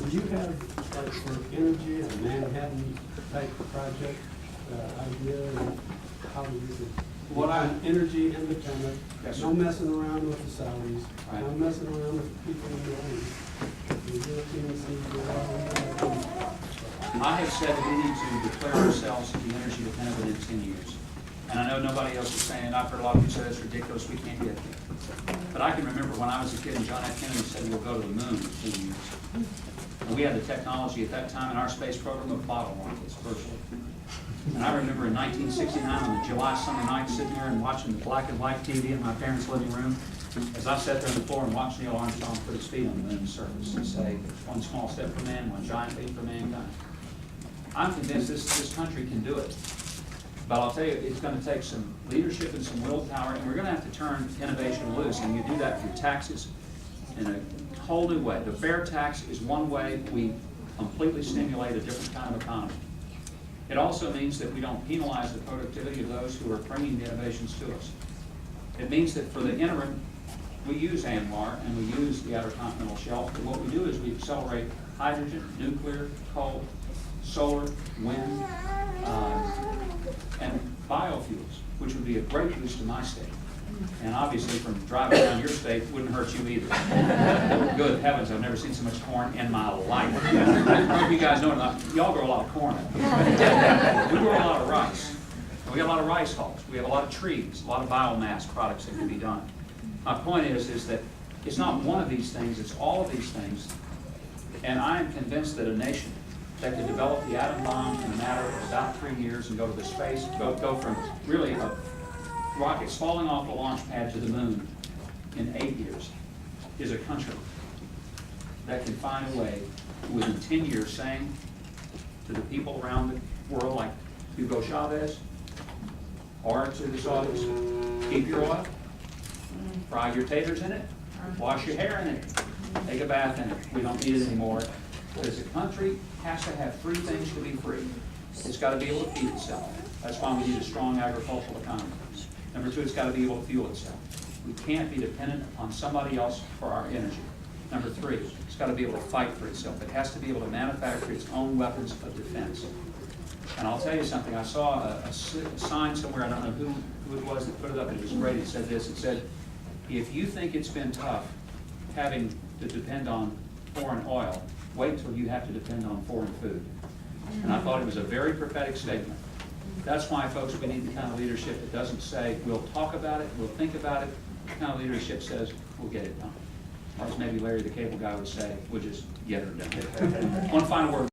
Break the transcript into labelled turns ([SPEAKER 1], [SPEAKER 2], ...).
[SPEAKER 1] Do you have, like, for energy, a Manhattan type project idea, and how you could become energy independent?
[SPEAKER 2] Yes,
[SPEAKER 1] No
[SPEAKER 2] sir.
[SPEAKER 1] messing around with the salaries,
[SPEAKER 2] Right.
[SPEAKER 1] no messing around with the people in the audience.
[SPEAKER 2] I have said that we need to declare ourselves to be energy dependent within 10 years. And I know nobody else is saying, I've heard a lot of people say it's ridiculous, we can't get there. But I can remember when I was a kid and John F. Kennedy said we'll go to the moon in 10 years. And we had the technology at that time in our space program of bottle rockets, virtually. And I remember in 1969 on the July summer night sitting there and watching the black and white TV in my parents' living room as I sat there on the floor and watched Neil Armstrong put his feet on the moon's surface and say, one small step for man, one giant leap for mankind. I'm convinced this country can do it. But I'll tell you, it's going to take some leadership and some willpower, and we're going to have to turn innovation loose. And you do that through taxes in a whole new way. The fair tax is one way we completely stimulate a different kind of economy. It also means that we don't penalize the productivity of those who are bringing the innovations to us. It means that for the interim, we use ANWR and we use the Outer Continental Shelf, but what we do is we accelerate hydrogen, nuclear, coal, solar, wind, and biofuels, which would be a great boost to my state. And obviously, from driving around your state, wouldn't hurt you either. Good heavens, I've never seen so much corn in my life. You guys know it, y'all grow a lot of corn. We grow a lot of rice. And we have a lot of rice hulls. We have a lot of trees, a lot of biomass products that can be done. My point is that it's not one of these things, it's all of these things. And I am convinced that a nation that could develop the atom bomb in a matter of about 3 years and go to the space, go from really rockets falling off the launch pad to the moon in 8 years, is a country that can find a way within 10 years saying to the people around the world, like Hugo Chavez, or to the Saudis, keep your oil, fry your taters in it, wash your hair in it, take a bath in it. We don't need it anymore. Because the country has to have 3 things to be free. It's got to be able to feed itself. That's why we need a strong agricultural economy. Number 2, it's got to be able to fuel itself. We can't be dependent upon somebody else for our energy. Number 3, it's got to be able to fight for itself. It has to be able to manufacture its own weapons of defense. And I'll tell you something, I saw a sign somewhere, I don't know who it was that put it up, it was great. It said this, it said, if you think it's been tough having to depend on foreign oil, wait till you have to depend on foreign food. And I thought it was a very prophetic statement. That's why, folks, we need the kind of leadership that doesn't say, we'll talk about it, we'll think about it. The kind of leadership says, we'll get it done. Or as maybe Larry the Cable Guy would say, we'll just get her done. One final word.